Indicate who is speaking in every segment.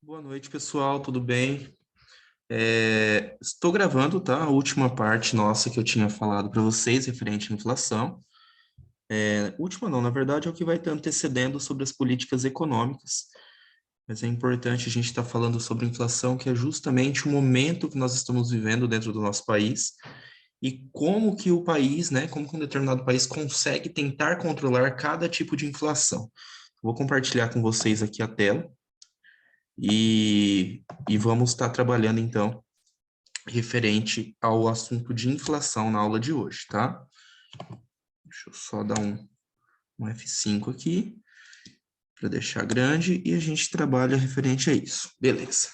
Speaker 1: Boa noite, pessoal, tudo bem? Estou gravando, tá? A última parte nossa que eu tinha falado para vocês referente à inflação. Última não, na verdade, é o que vai estar antecedendo sobre as políticas econômicas. Mas é importante a gente estar falando sobre inflação, que é justamente o momento que nós estamos vivendo dentro do nosso país e como que o país, né, como que um determinado país consegue tentar controlar cada tipo de inflação. Vou compartilhar com vocês aqui a tela e vamos estar trabalhando então referente ao assunto de inflação na aula de hoje, tá? Deixa eu só dar um F5 aqui para deixar grande e a gente trabalha referente a isso. Beleza.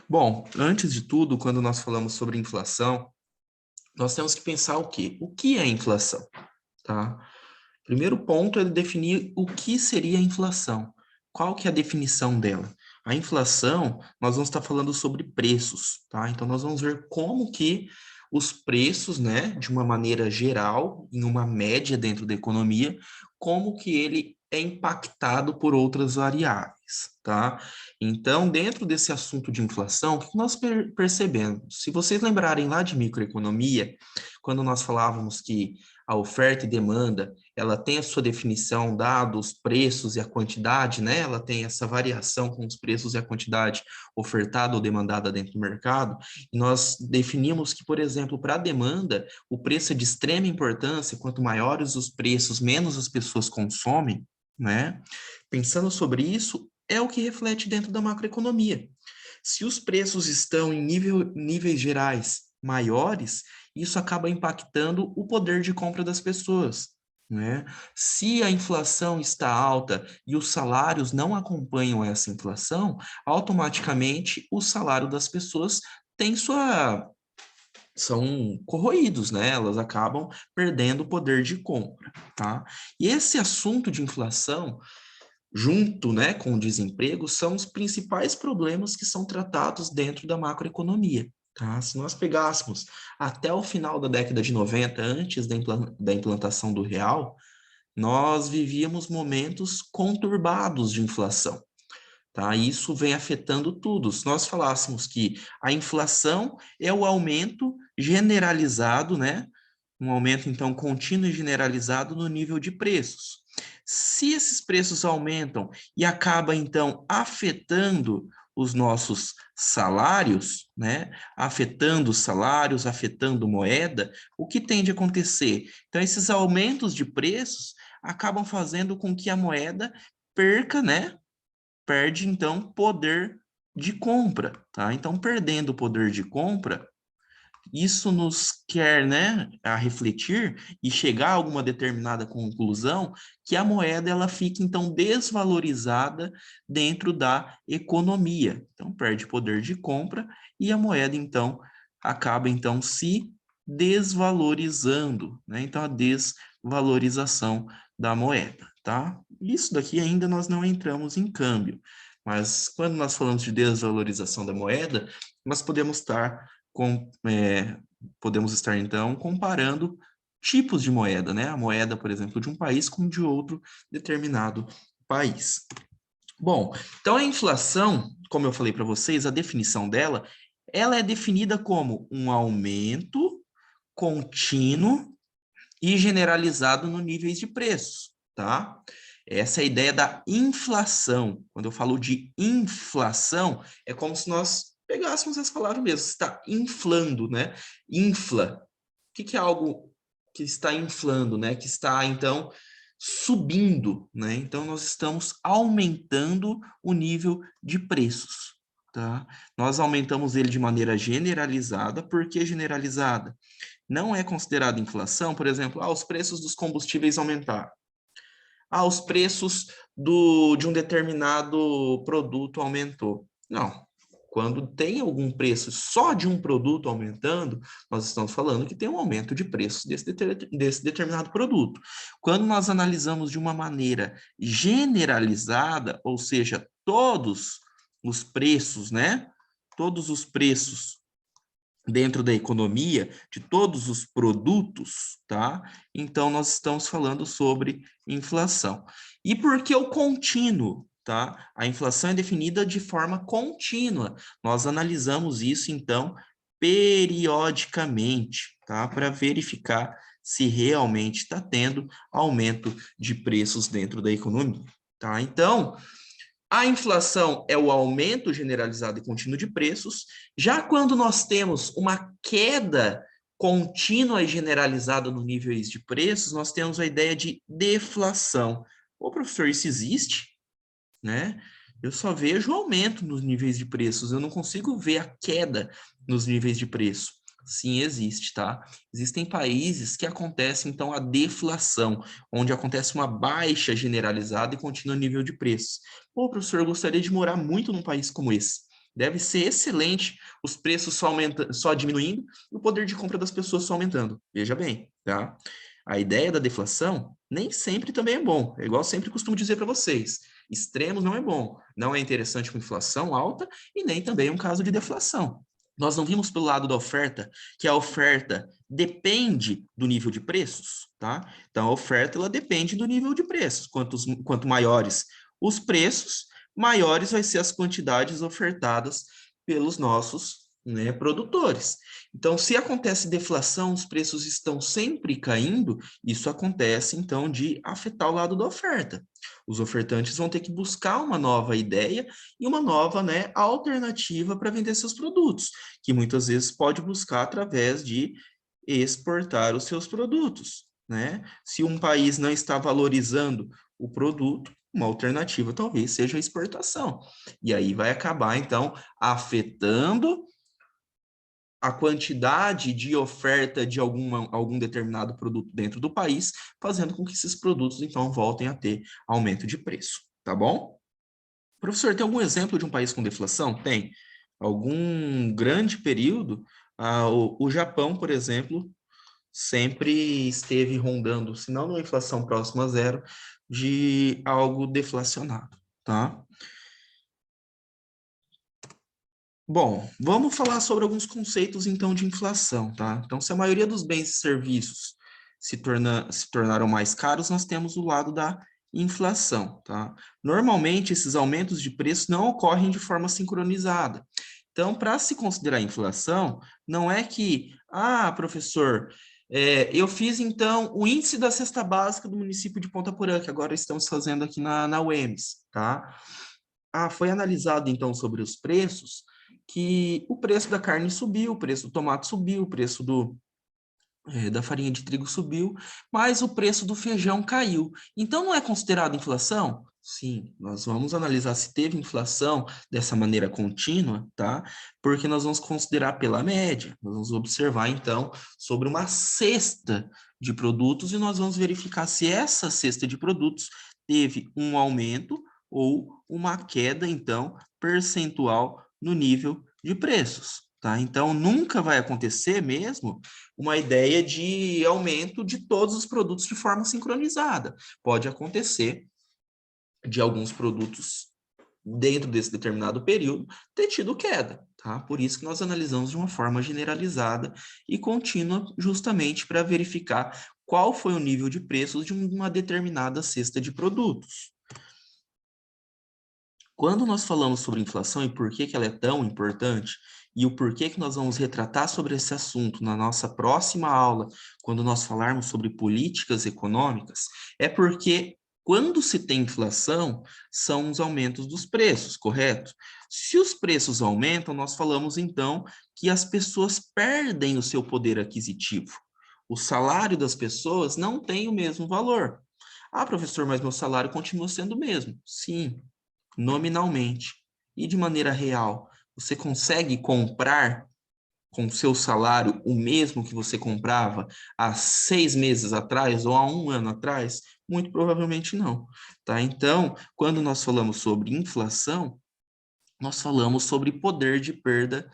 Speaker 1: Bom, antes de tudo, quando nós falamos sobre inflação, nós temos que pensar o quê? O que é inflação, tá? Primeiro ponto é definir o que seria a inflação. Qual que é a definição dela? A inflação, nós vamos estar falando sobre preços, tá? Então, nós vamos ver como que os preços, né, de uma maneira geral, em uma média dentro da economia, como que ele é impactado por outras variáveis, tá? Então, dentro desse assunto de inflação, o que nós percebemos? Se vocês lembrarem lá de microeconomia, quando nós falávamos que a oferta e demanda ela tem a sua definição dado os preços e a quantidade, né? Ela tem essa variação com os preços e a quantidade ofertada ou demandada dentro do mercado. E nós definimos que, por exemplo, para a demanda, o preço é de extrema importância, quanto maiores os preços, menos as pessoas consomem, né? Pensando sobre isso, é o que reflete dentro da macroeconomia. Se os preços estão em níveis gerais maiores, isso acaba impactando o poder de compra das pessoas, né? Se a inflação está alta e os salários não acompanham essa inflação, automaticamente o salário das pessoas tem sua são corroídos, né? Elas acabam perdendo o poder de compra, tá? E esse assunto de inflação junto, né, com o desemprego, são os principais problemas que são tratados dentro da macroeconomia. Tá? Se nós pegássemos até o final da década de 90, antes da implantação do real, nós vivíamos momentos conturbados de inflação. Tá? Isso vem afetando tudo. Se nós falássemos que a inflação é o aumento generalizado, né? Um aumento, então, contínuo e generalizado no nível de preços. Se esses preços aumentam e acaba, então, afetando os nossos salários, né? Afetando os salários, afetando moeda, o que tende a acontecer? Então, esses aumentos de preços acabam fazendo com que a moeda perca, né? Perde, então, poder de compra, tá? Então, perdendo o poder de compra, isso nos quer, né, a refletir e chegar a alguma determinada conclusão que a moeda ela fica então desvalorizada dentro da economia. Então perde poder de compra e a moeda então acaba então se desvalorizando, né? Então a desvalorização da moeda, tá? Isso daqui ainda nós não entramos em câmbio, mas quando nós falamos de desvalorização da moeda, nós podemos estar podemos estar, então, comparando tipos de moeda, né? A moeda, por exemplo, de um país com de outro determinado país. Bom, então a inflação, como eu falei para vocês, a definição dela, ela é definida como um aumento contínuo e generalizado no níveis de preços, tá? Essa é a ideia da inflação. Quando eu falo de inflação, é como se nós pegássemos essa palavra mesmo, está inflando, né? Infla. O que é algo que está inflando, né? Que está, então, subindo, né? Então, nós estamos aumentando o nível de preços, tá? Nós aumentamos ele de maneira generalizada. Por que generalizada? Não é considerada inflação, por exemplo, os preços dos combustíveis aumentaram. Os preços de um determinado produto aumentou. Não. Quando tem algum preço só de um produto aumentando, nós estamos falando que tem um aumento de preço desse determinado produto. Quando nós analisamos de uma maneira generalizada, ou seja, todos os preços, né? Todos os preços dentro da economia de todos os produtos, tá? Então nós estamos falando sobre inflação. E por que o contínuo? tá? A inflação é definida de forma contínua. Nós analisamos isso, então, periodicamente, tá? Para verificar se realmente está tendo aumento de preços dentro da economia, tá? Então, a inflação é o aumento generalizado e contínuo de preços. Já quando nós temos uma queda contínua e generalizada no níveis de preços, nós temos a ideia de deflação. Ô, professor, isso existe? Né? Eu só vejo aumento nos níveis de preços, eu não consigo ver a queda nos níveis de preço. Sim, existe, tá? Existem países que acontece, então, a deflação, onde acontece uma baixa generalizada e contínua nível de preços. Pô, professor, eu gostaria de morar muito num país como esse. Deve ser excelente, os preços só diminuindo e o poder de compra das pessoas só aumentando. Veja bem, tá? A ideia da deflação nem sempre também é bom. É igual eu sempre costumo dizer para vocês. Extremos não é bom. Não é interessante com inflação alta e nem também um caso de deflação. Nós não vimos pelo lado da oferta que a oferta depende do nível de preços, tá? Então, a oferta ela depende do nível de preços. Quanto maiores os preços, maiores vai ser as quantidades ofertadas pelos nossos, né, produtores. Então, se acontece deflação, os preços estão sempre caindo, isso acontece, então, de afetar o lado da oferta. Os ofertantes vão ter que buscar uma nova ideia e uma nova, né, alternativa para vender seus produtos, que muitas vezes pode buscar através de exportar os seus produtos, né? Se um país não está valorizando o produto, uma alternativa talvez seja a exportação. E aí vai acabar, então, afetando a quantidade de oferta de algum determinado produto dentro do país, fazendo com que esses produtos, então, voltem a ter aumento de preço, tá bom? Professor, tem algum exemplo de um país com deflação? Tem. Algum grande período, o Japão, por exemplo, sempre esteve rondando, se não numa inflação próxima a zero, de algo deflacionado, tá? Bom, vamos falar sobre alguns conceitos, então, de inflação, tá? Então, se a maioria dos bens e serviços se tornaram mais caros, nós temos o lado da inflação, tá? Normalmente, esses aumentos de preço não ocorrem de forma sincronizada. Então, para se considerar inflação, não é que, professor, eu fiz, então, o índice da cesta básica do município de Ponta Porã, que agora estamos fazendo aqui na UEMS, tá? Foi analisado, então, sobre os preços, que o preço da carne subiu, o preço do tomate subiu, o preço da farinha de trigo subiu, mas o preço do feijão caiu. Então, não é considerado inflação? Sim, nós vamos analisar se teve inflação dessa maneira contínua, tá? Porque nós vamos considerar pela média. Nós vamos observar, então, sobre uma cesta de produtos e nós vamos verificar se essa cesta de produtos teve um aumento ou uma queda, então, percentual no nível de preços, tá? Então, nunca vai acontecer mesmo uma ideia de aumento de todos os produtos de forma sincronizada. Pode acontecer de alguns produtos dentro desse determinado período ter tido queda, tá? Por isso que nós analisamos de uma forma generalizada e contínua, justamente para verificar qual foi o nível de preços de uma determinada cesta de produtos. Quando nós falamos sobre inflação e por que ela é tão importante, e o porquê que nós vamos retratar sobre esse assunto na nossa próxima aula, quando nós falarmos sobre políticas econômicas, é porque quando se tem inflação, são os aumentos dos preços, correto? Se os preços aumentam, nós falamos então que as pessoas perdem o seu poder aquisitivo. O salário das pessoas não tem o mesmo valor. Professor, mas meu salário continua sendo o mesmo. Sim, nominalmente e de maneira real, você consegue comprar com o seu salário o mesmo que você comprava há 6 meses atrás ou há um ano atrás? Muito provavelmente não, tá? Então, quando nós falamos sobre inflação, nós falamos sobre poder de perda,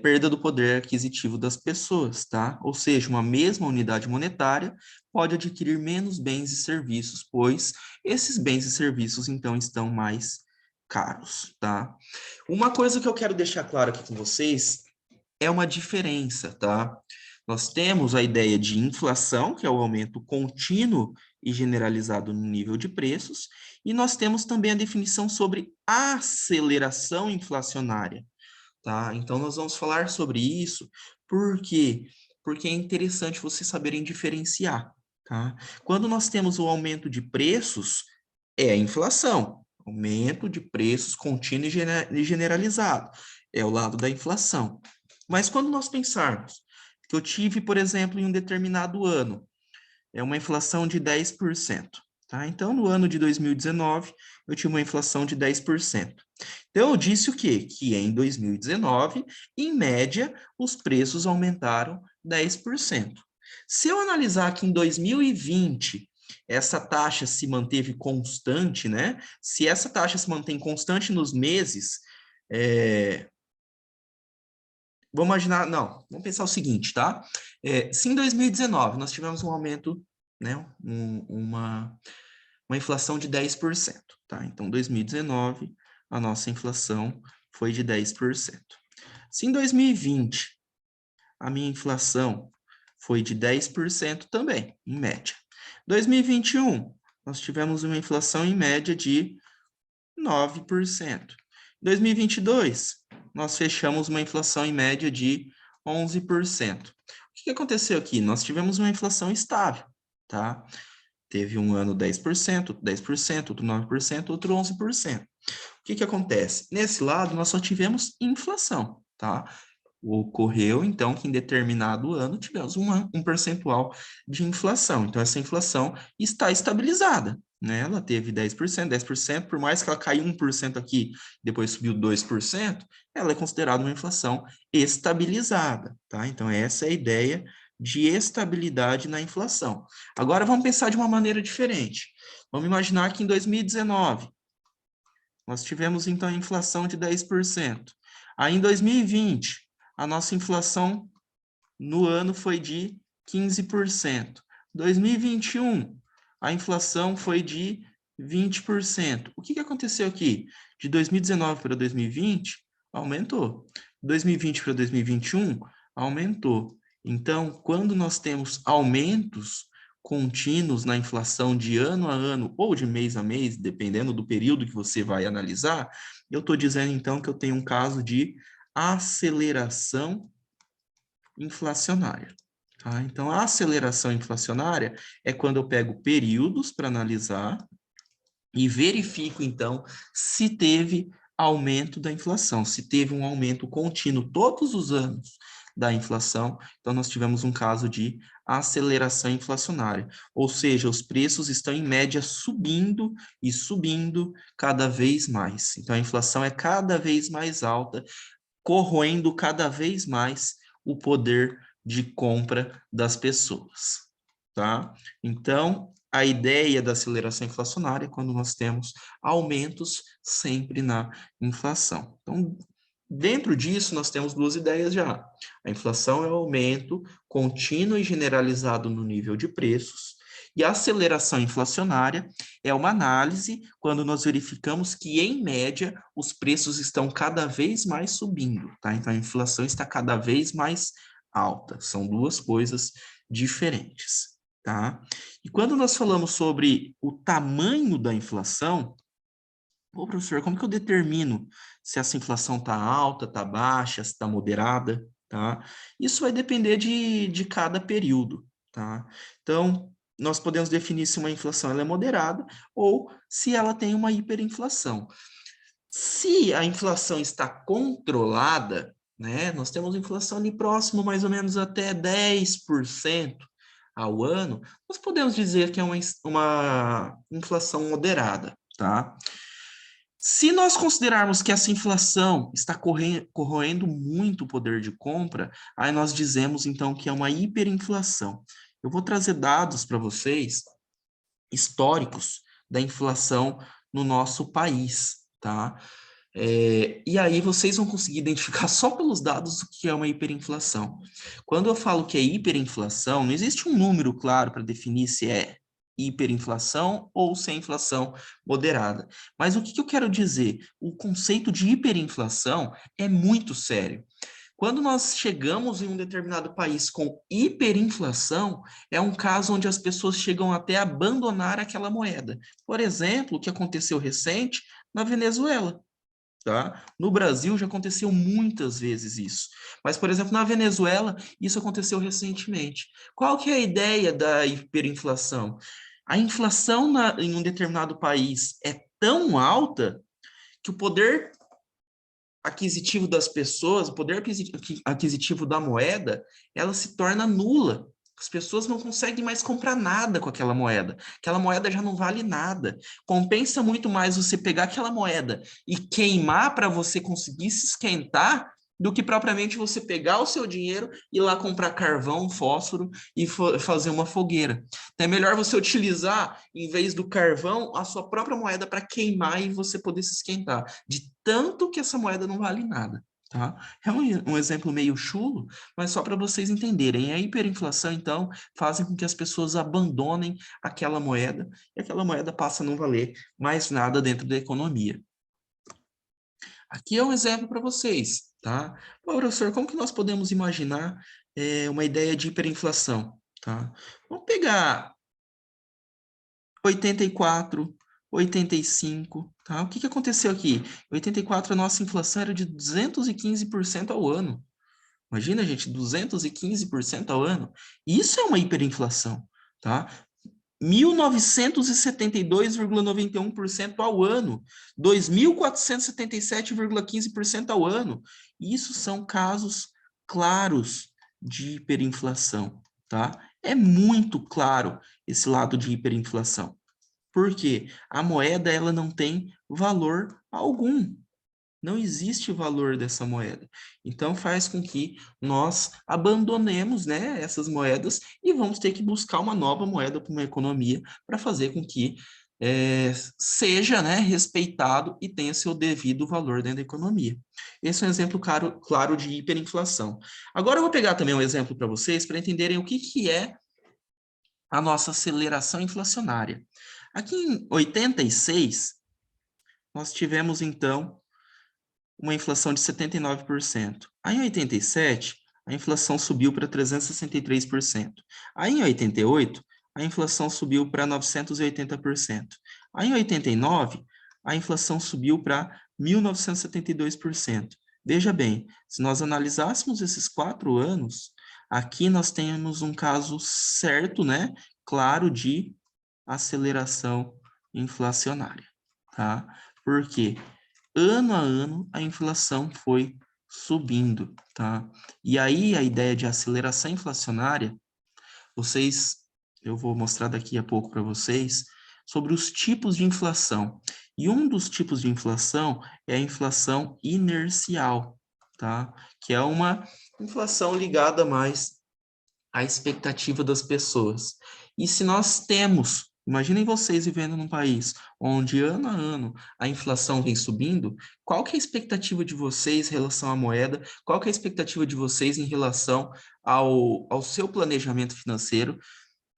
Speaker 1: perda do poder aquisitivo das pessoas, tá? Ou seja, uma mesma unidade monetária pode adquirir menos bens e serviços, pois esses bens e serviços, então, estão mais caros, tá? Uma coisa que eu quero deixar claro aqui com vocês é uma diferença, tá? Nós temos a ideia de inflação, que é o aumento contínuo e generalizado no nível de preços, e nós temos também a definição sobre aceleração inflacionária, tá? Então, nós vamos falar sobre isso, por quê? Porque é interessante vocês saberem diferenciar, tá? Quando nós temos o aumento de preços, é a inflação, aumento de preços contínuo e generalizado, é o lado da inflação. Mas quando nós pensarmos que eu tive, por exemplo, em um determinado ano, é uma inflação de 10%. Tá? Então, no ano de 2019, eu tive uma inflação de 10%. Então, eu disse o quê? Que em 2019, em média, os preços aumentaram 10%. Se eu analisar que em 2020 essa taxa se manteve constante, né? Se essa taxa se mantém constante nos meses, vamos imaginar, não, vamos pensar o seguinte, tá? Se em 2019 nós tivemos um aumento, né, uma inflação de 10%, tá? Então, 2019, a nossa inflação foi de 10%. Se em 2020 a minha inflação foi de 10% também, em média. 2021, nós tivemos uma inflação em média de 9%. Em 2022, nós fechamos uma inflação em média de 11%. O que aconteceu aqui? Nós tivemos uma inflação estável, tá? Teve um ano 10%, 10%, outro 9%, outro 11%. O que acontece? Nesse lado, nós só tivemos inflação, tá? Ocorreu, então, que em determinado ano tivemos um percentual de inflação. Então, essa inflação está estabilizada, né? Ela teve 10%, por mais que ela caiu 1% aqui, depois subiu 2%, ela é considerada uma inflação estabilizada, tá? Então, essa é a ideia de estabilidade na inflação. Agora, vamos pensar de uma maneira diferente. Vamos imaginar que em 2019, nós tivemos, então, a inflação de 10%. Aí, em 2020, a nossa inflação no ano foi de 15%. 2021, a inflação foi de 20%. O que aconteceu aqui? De 2019 para 2020, aumentou. 2020 para 2021, aumentou. Então, quando nós temos aumentos contínuos na inflação de ano a ano ou de mês a mês, dependendo do período que você vai analisar, eu estou dizendo então que eu tenho um caso de aceleração inflacionária. Tá? Então, a aceleração inflacionária é quando eu pego períodos para analisar e verifico, então, se teve aumento da inflação, se teve um aumento contínuo todos os anos da inflação, então nós tivemos um caso de aceleração inflacionária, ou seja, os preços estão em média subindo e subindo cada vez mais. Então a inflação é cada vez mais alta, corroendo cada vez mais o poder de compra das pessoas, tá? Então, a ideia da aceleração inflacionária é quando nós temos aumentos sempre na inflação. Então, dentro disso, nós temos duas ideias já. A inflação é o aumento contínuo e generalizado no nível de preços, e a aceleração inflacionária é uma análise quando nós verificamos que, em média, os preços estão cada vez mais subindo, tá? Então, a inflação está cada vez mais alta. São duas coisas diferentes, tá? E quando nós falamos sobre o tamanho da inflação, ô, professor, como que eu determino se essa inflação está alta, está baixa, se está moderada, tá? Isso vai depender de cada período, tá? Então, nós podemos definir se uma inflação ela é moderada ou se ela tem uma hiperinflação. Se a inflação está controlada, né, nós temos inflação ali próximo mais ou menos até 10% ao ano, nós podemos dizer que é uma inflação moderada, tá? Se nós considerarmos que essa inflação está corroendo muito o poder de compra, aí nós dizemos então que é uma hiperinflação. Eu vou trazer dados para vocês históricos da inflação no nosso país, tá? E aí vocês vão conseguir identificar só pelos dados o que é uma hiperinflação. Quando eu falo que é hiperinflação, não existe um número claro para definir se é hiperinflação ou se é inflação moderada. Mas o que eu quero dizer? O conceito de hiperinflação é muito sério. Quando nós chegamos em um determinado país com hiperinflação, é um caso onde as pessoas chegam até a abandonar aquela moeda. Por exemplo, o que aconteceu recente na Venezuela. Tá? No Brasil já aconteceu muitas vezes isso. Mas, por exemplo, na Venezuela, isso aconteceu recentemente. Qual que é a ideia da hiperinflação? A inflação em um determinado país é tão alta que o poder aquisitivo das pessoas, o poder aquisitivo da moeda, ela se torna nula. As pessoas não conseguem mais comprar nada com aquela moeda. Aquela moeda já não vale nada. Compensa muito mais você pegar aquela moeda e queimar para você conseguir se esquentar do que propriamente você pegar o seu dinheiro e ir lá comprar carvão, fósforo e fazer uma fogueira. Então é melhor você utilizar, em vez do carvão, a sua própria moeda para queimar e você poder se esquentar. De tanto que essa moeda não vale nada. Tá? É um exemplo meio chulo, mas só para vocês entenderem. A hiperinflação, então, faz com que as pessoas abandonem aquela moeda e aquela moeda passa a não valer mais nada dentro da economia. Aqui é um exemplo para vocês, tá? Pô, professor, como que nós podemos imaginar uma ideia de hiperinflação, tá? Vamos pegar 84, 85, tá? O que que aconteceu aqui? Em 84, a nossa inflação era de 215% ao ano. Imagina, gente, 215% ao ano. Isso é uma hiperinflação, tá? 1972,91% ao ano, 2.477,15% ao ano. Isso são casos claros de hiperinflação, tá? É muito claro esse lado de hiperinflação. Por quê? A moeda ela não tem valor algum. Não existe valor dessa moeda. Então faz com que nós abandonemos, né, essas moedas e vamos ter que buscar uma nova moeda para uma economia para fazer com que seja, né, respeitado e tenha seu devido valor dentro da economia. Esse é um exemplo claro de hiperinflação. Agora eu vou pegar também um exemplo para vocês para entenderem o que é a nossa aceleração inflacionária. Aqui em 86, nós tivemos então uma inflação de 79%. Aí em 87, a inflação subiu para 363%. Aí em 88, a inflação subiu para 980%. Aí em 89, a inflação subiu para 1.972%. Veja bem, se nós analisássemos esses 4 anos, aqui nós temos um caso certo, né, claro de aceleração inflacionária, tá? Por quê? Ano a ano a inflação foi subindo, tá? E aí a ideia de aceleração inflacionária, eu vou mostrar daqui a pouco para vocês sobre os tipos de inflação. E um dos tipos de inflação é a inflação inercial, tá? Que é uma inflação ligada mais à expectativa das pessoas. E se nós temos, imaginem vocês vivendo num país onde ano a ano a inflação vem subindo, qual que é a expectativa de vocês em relação à moeda? Qual que é a expectativa de vocês em relação ao seu planejamento financeiro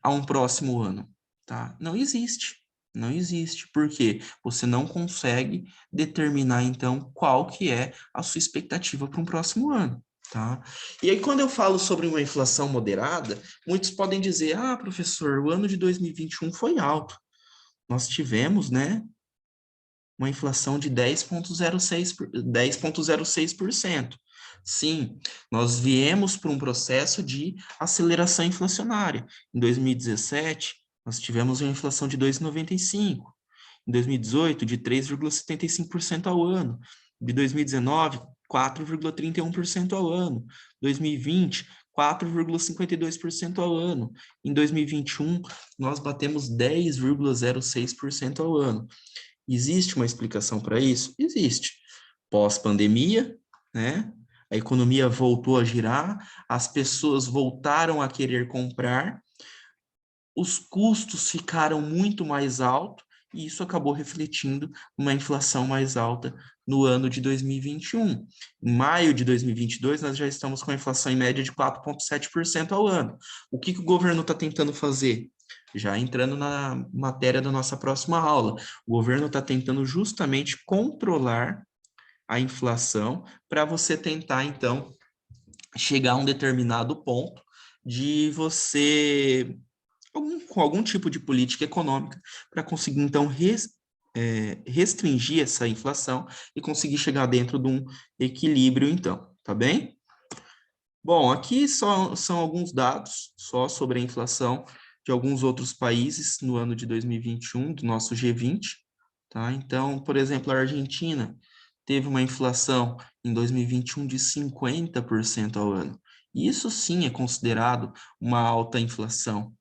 Speaker 1: a um próximo ano? Tá? Não existe. Não existe, porque você não consegue determinar, então, qual que é a sua expectativa para um próximo ano. Tá? E aí, quando eu falo sobre uma inflação moderada, muitos podem dizer, ah, professor, o ano de 2021 foi alto. Nós tivemos, né, uma inflação de 10,06%. Sim, nós viemos por um processo de aceleração inflacionária. Em 2017, nós tivemos uma inflação de 2,95%. Em 2018, de 3,75% ao ano. De 2019, 4,31% ao ano. 2020, 4,52% ao ano. Em 2021, nós batemos 10,06% ao ano. Existe uma explicação para isso? Existe. Pós-pandemia, né? A economia voltou a girar, as pessoas voltaram a querer comprar, os custos ficaram muito mais altos e isso acabou refletindo uma inflação mais alta no ano de 2021. Em maio de 2022, nós já estamos com a inflação em média de 4,7% ao ano. O que o governo está tentando fazer? Já entrando na matéria da nossa próxima aula, o governo está tentando justamente controlar a inflação para você tentar, então, chegar a um determinado ponto de você, com algum tipo de política econômica, para conseguir, então, restringir essa inflação e conseguir chegar dentro de um equilíbrio, então, tá bem? Bom, aqui são alguns dados só sobre a inflação de alguns outros países no ano de 2021, do nosso G20, tá? Então, por exemplo, a Argentina teve uma inflação em 2021 de 50% ao ano. Isso sim é considerado uma alta inflação,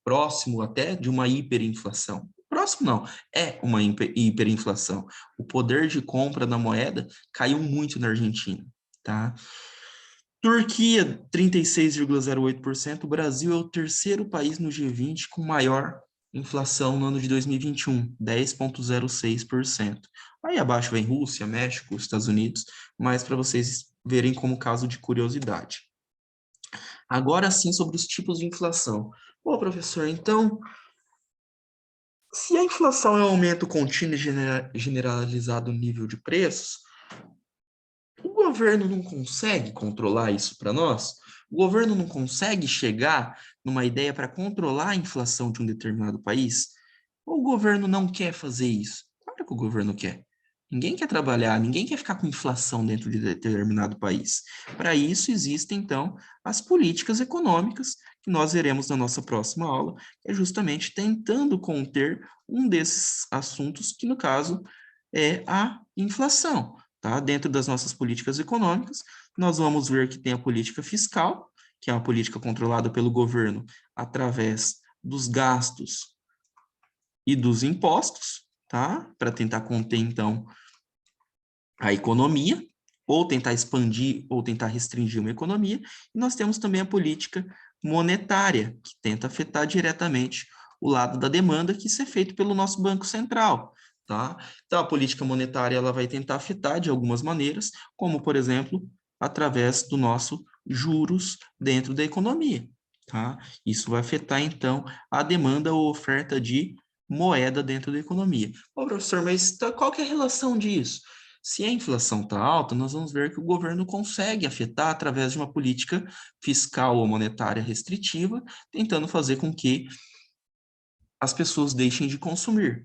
Speaker 1: próximo até de uma hiperinflação. Próximo não, é uma hiperinflação. O poder de compra da moeda caiu muito na Argentina, tá? Turquia, 36,08%. O Brasil é o terceiro país no G20 com maior inflação no ano de 2021, 10,06%. Aí abaixo vem Rússia, México, Estados Unidos, mas para vocês verem como caso de curiosidade. Agora sim, sobre os tipos de inflação. Pô, professor, então, se a inflação é um aumento contínuo e generalizado no nível de preços, o governo não consegue controlar isso para nós? O governo não consegue chegar numa ideia para controlar a inflação de um determinado país? Ou o governo não quer fazer isso? Claro que o governo quer. Ninguém quer trabalhar, ninguém quer ficar com inflação dentro de determinado país. Para isso existem, então, as políticas econômicas, que nós veremos na nossa próxima aula, que é justamente tentando conter um desses assuntos, que no caso é a inflação. Tá? Dentro das nossas políticas econômicas, nós vamos ver que tem a política fiscal, que é uma política controlada pelo governo através dos gastos e dos impostos, tá? Para tentar conter, então, a economia, ou tentar expandir, ou tentar restringir uma economia. E nós temos também a política monetária, que tenta afetar diretamente o lado da demanda, que isso é feito pelo nosso Banco Central, tá? Então, a política monetária ela vai tentar afetar de algumas maneiras, como, por exemplo, através do nosso juros dentro da economia, tá? Isso vai afetar, então, a demanda ou oferta de moeda dentro da economia. Ô, professor, mas qual que é a relação disso? Se a inflação está alta, nós vamos ver que o governo consegue afetar através de uma política fiscal ou monetária restritiva, tentando fazer com que as pessoas deixem de consumir.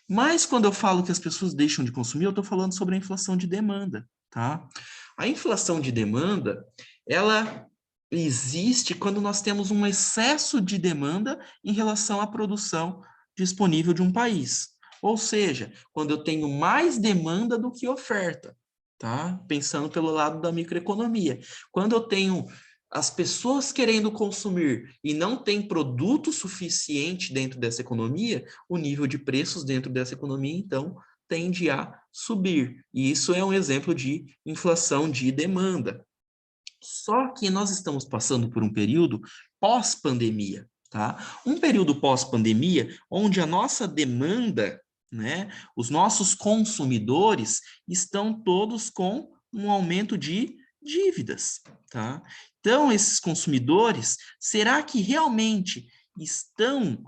Speaker 1: Mas quando eu falo que as pessoas deixam de consumir, eu estou falando sobre a inflação de demanda, tá? A inflação de demanda, ela existe quando nós temos um excesso de demanda em relação à produção disponível de um país. Ou seja, quando eu tenho mais demanda do que oferta, tá? Pensando pelo lado da microeconomia. Quando eu tenho as pessoas querendo consumir e não tem produto suficiente dentro dessa economia, o nível de preços dentro dessa economia, então, tende a subir. E isso é um exemplo de inflação de demanda. Só que nós estamos passando por um período pós-pandemia, tá? Um período pós-pandemia onde a nossa demanda, né, os nossos consumidores estão todos com um aumento de dívidas, tá? Então, esses consumidores, será que realmente estão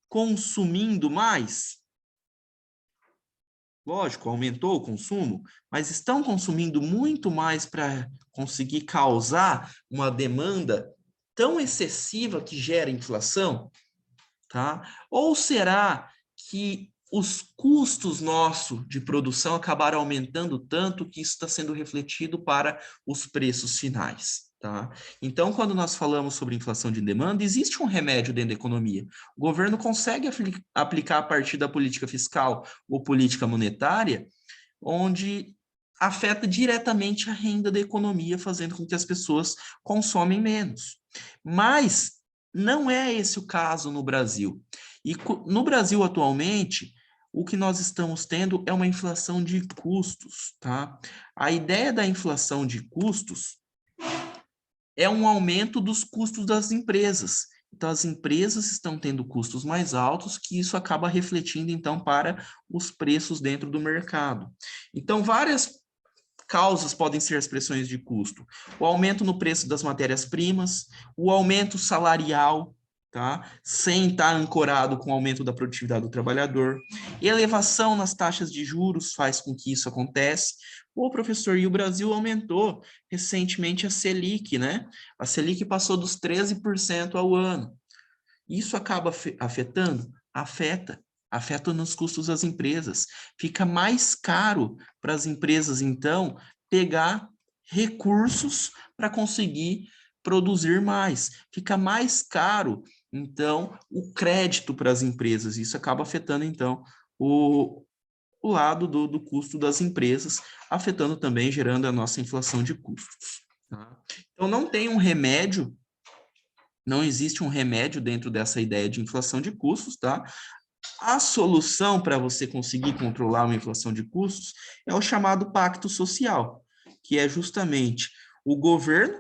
Speaker 1: consumindo mais? Lógico, aumentou o consumo, mas estão consumindo muito mais para conseguir causar uma demanda tão excessiva que gera inflação, tá? Ou será que os custos nossos de produção acabaram aumentando tanto que isso está sendo refletido para os preços finais? Tá? Então, quando nós falamos sobre inflação de demanda, existe um remédio dentro da economia. O governo consegue aplicar a partir da política fiscal ou política monetária, onde afeta diretamente a renda da economia, fazendo com que as pessoas consomem menos. Mas não é esse o caso no Brasil. E no Brasil, atualmente, o que nós estamos tendo é uma inflação de custos, tá? A ideia da inflação de custos é um aumento dos custos das empresas. Então, as empresas estão tendo custos mais altos, que isso acaba refletindo, então, para os preços dentro do mercado. Então, várias causas podem ser as pressões de custo. O aumento no preço das matérias-primas, o aumento salarial, tá? Sem estar ancorado com o aumento da produtividade do trabalhador. Elevação nas taxas de juros faz com que isso aconteça. Pô, professor, e o Brasil aumentou recentemente a Selic, né? A Selic passou dos 13% ao ano. Isso acaba afetando? Afeta. Afeta nos custos das empresas. Fica mais caro para as empresas, então, pegar recursos para conseguir produzir mais. Fica mais caro, então, o crédito para as empresas. Isso acaba afetando, então, o lado do custo das empresas, afetando também, gerando a nossa inflação de custos. Tá? Então, não tem um remédio, não existe um remédio dentro dessa ideia de inflação de custos, tá? A solução para você conseguir controlar uma inflação de custos é o chamado pacto social, que é justamente o governo,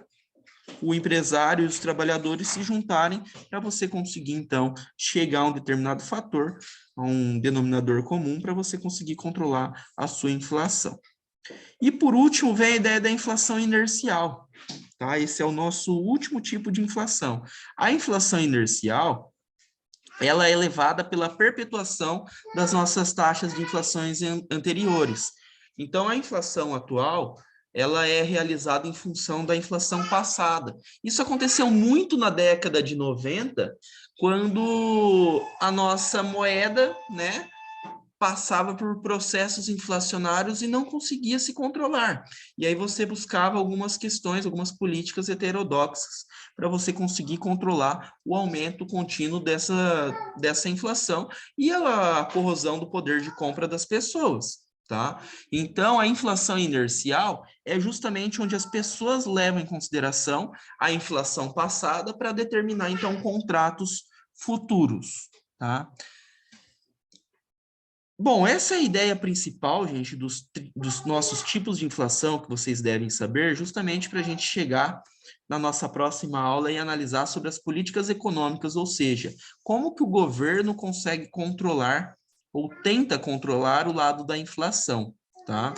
Speaker 1: o empresário e os trabalhadores se juntarem para você conseguir, então, chegar a um determinado fator, a um denominador comum, para você conseguir controlar a sua inflação. E, por último, vem a ideia da inflação inercial. Tá? Esse é o nosso último tipo de inflação. A inflação inercial, ela é elevada pela perpetuação das nossas taxas de inflações anteriores. Então, a inflação atual, ela é realizada em função da inflação passada. Isso aconteceu muito na década de 90, quando a nossa moeda, né, passava por processos inflacionários e não conseguia se controlar. E aí você buscava algumas questões, algumas políticas heterodoxas para você conseguir controlar o aumento contínuo dessa inflação e a corrosão do poder de compra das pessoas. Tá? Então, a inflação inercial é justamente onde as pessoas levam em consideração a inflação passada para determinar, então, contratos futuros. Tá? Bom, essa é a ideia principal, gente, dos nossos tipos de inflação que vocês devem saber, justamente para a gente chegar na nossa próxima aula e analisar sobre as políticas econômicas, ou seja, como que o governo consegue controlar ou tenta controlar o lado da inflação, tá?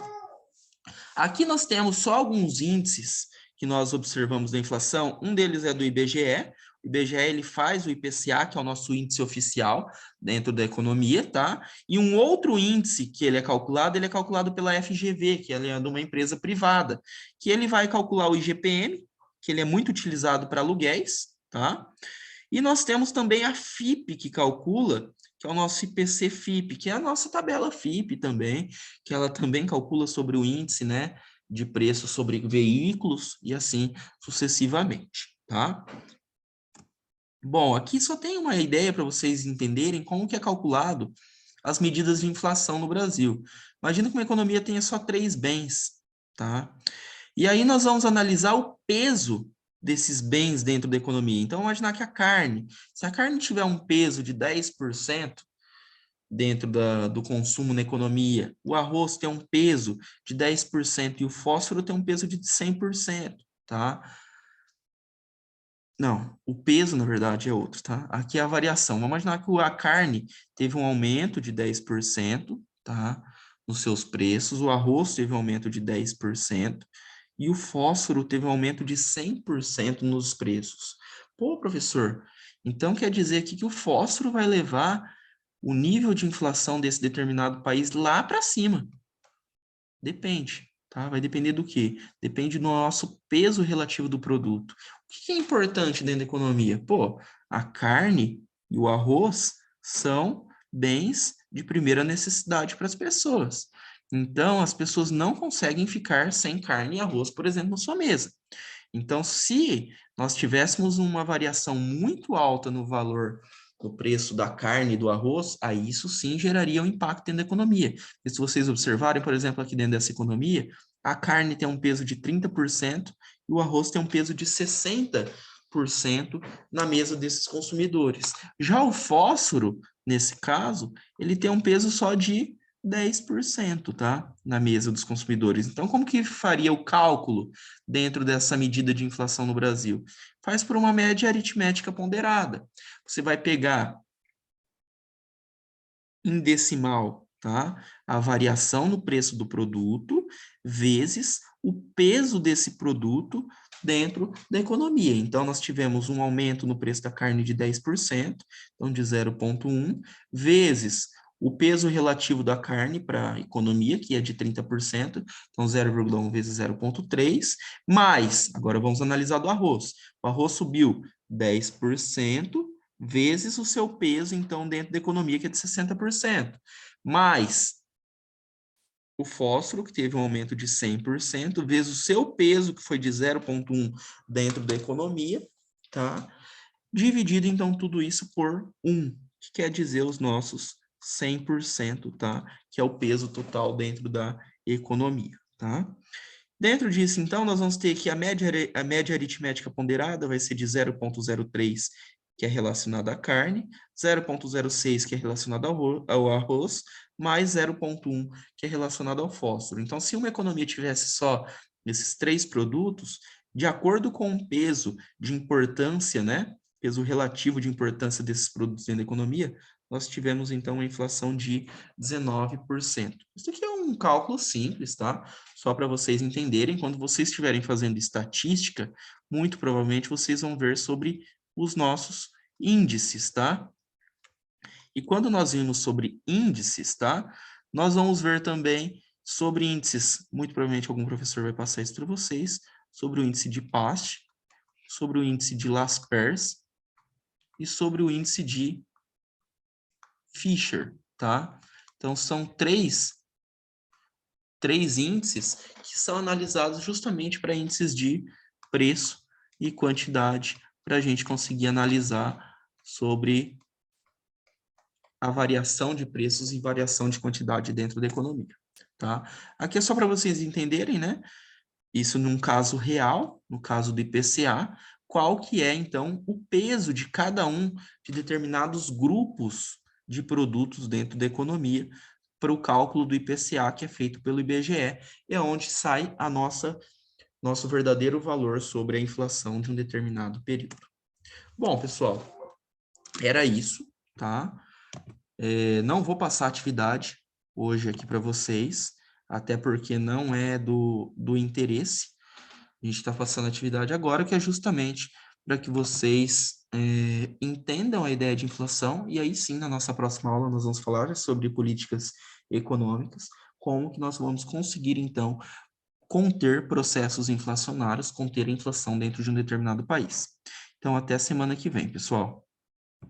Speaker 1: Aqui nós temos só alguns índices que nós observamos da inflação. Um deles é do IBGE. O IBGE ele faz o IPCA, que é o nosso índice oficial dentro da economia, tá? E um outro índice que ele é calculado pela FGV, que é de uma empresa privada, que ele vai calcular o IGPM, que ele é muito utilizado para aluguéis, tá? E nós temos também a FIP, que calcula, que é o nosso IPC-FIP, que é a nossa tabela FIP também, que ela também calcula sobre o índice, né, de preço sobre veículos e assim sucessivamente, tá? Bom, aqui só tem uma ideia para vocês entenderem como que é calculado as medidas de inflação no Brasil. Imagina que uma economia tenha só 3 bens, tá? E aí nós vamos analisar o peso desses bens dentro da economia. Então, imaginar que a carne, se a carne tiver um peso de 10% dentro do consumo na economia, o arroz tem um peso de 10% e o fósforo tem um peso de 100%, tá? Não, o peso, na verdade, é outro, tá? Aqui é a variação. Vamos imaginar que a carne teve um aumento de 10%, tá? Nos seus preços, o arroz teve um aumento de 10%, e o fósforo teve um aumento de 100% nos preços. Pô, professor, então quer dizer aqui que o fósforo vai levar o nível de inflação desse determinado país lá para cima. Depende, tá? Vai depender do quê? Depende do nosso peso relativo do produto. O que é importante dentro da economia? Pô, a carne e o arroz são bens de primeira necessidade para as pessoas. Então, as pessoas não conseguem ficar sem carne e arroz, por exemplo, na sua mesa. Então, se nós tivéssemos uma variação muito alta no valor do preço da carne e do arroz, aí isso sim geraria um impacto dentro da economia. E se vocês observarem, por exemplo, aqui dentro dessa economia, a carne tem um peso de 30% e o arroz tem um peso de 60% na mesa desses consumidores. Já o fósforo, nesse caso, ele tem um peso só de 10%, tá? Na mesa dos consumidores. Então, como que faria o cálculo dentro dessa medida de inflação no Brasil? Faz por uma média aritmética ponderada. Você vai pegar em decimal, tá? A variação no preço do produto vezes o peso desse produto dentro da economia. Então, nós tivemos um aumento no preço da carne de 10%, então de 0,1, vezes o peso relativo da carne para a economia, que é de 30%, então 0,1 vezes 0,3, mais, agora vamos analisar do arroz. O arroz subiu 10%, vezes o seu peso, então, dentro da economia, que é de 60%, mais o fósforo, que teve um aumento de 100%, vezes o seu peso, que foi de 0,1 dentro da economia, tá? Dividido, então, tudo isso por 1, que quer dizer os nossos 100%, tá? Que é o peso total dentro da economia, tá? Dentro disso, então, nós vamos ter que a média aritmética ponderada vai ser de 0,03, que é relacionada à carne, 0,06, que é relacionada ao arroz, mais 0,1, que é relacionado ao fósforo. Então, se uma economia tivesse só esses 3 produtos, de acordo com o peso de importância, né? Peso relativo de importância desses produtos dentro da economia, nós tivemos, então, uma inflação de 19%. Isso aqui é um cálculo simples, tá? Só para vocês entenderem, quando vocês estiverem fazendo estatística, muito provavelmente vocês vão ver sobre os nossos índices, tá? E quando nós vimos sobre índices, tá? Nós vamos ver também sobre índices, muito provavelmente algum professor vai passar isso para vocês, sobre o índice de Past, sobre o índice de Laspers e sobre o índice de Fisher, tá? Então, são três índices que são analisados justamente para índices de preço e quantidade, para a gente conseguir analisar sobre a variação de preços e variação de quantidade dentro da economia, tá? Aqui é só para vocês entenderem, né? Isso num caso real, no caso do IPCA, qual que é, então, o peso de cada um de determinados grupos de produtos dentro da economia para o cálculo do IPCA, que é feito pelo IBGE, é onde sai a nosso verdadeiro valor sobre a inflação de um determinado período. Bom, pessoal, era isso, tá? Não vou passar atividade hoje aqui para vocês, até porque não é do interesse. A gente está passando a atividade agora, que é justamente para que vocês entendam a ideia de inflação, e aí sim, na nossa próxima aula, nós vamos falar sobre políticas econômicas, como que nós vamos conseguir, então, conter processos inflacionários, conter a inflação dentro de um determinado país. Então, até a semana que vem, pessoal.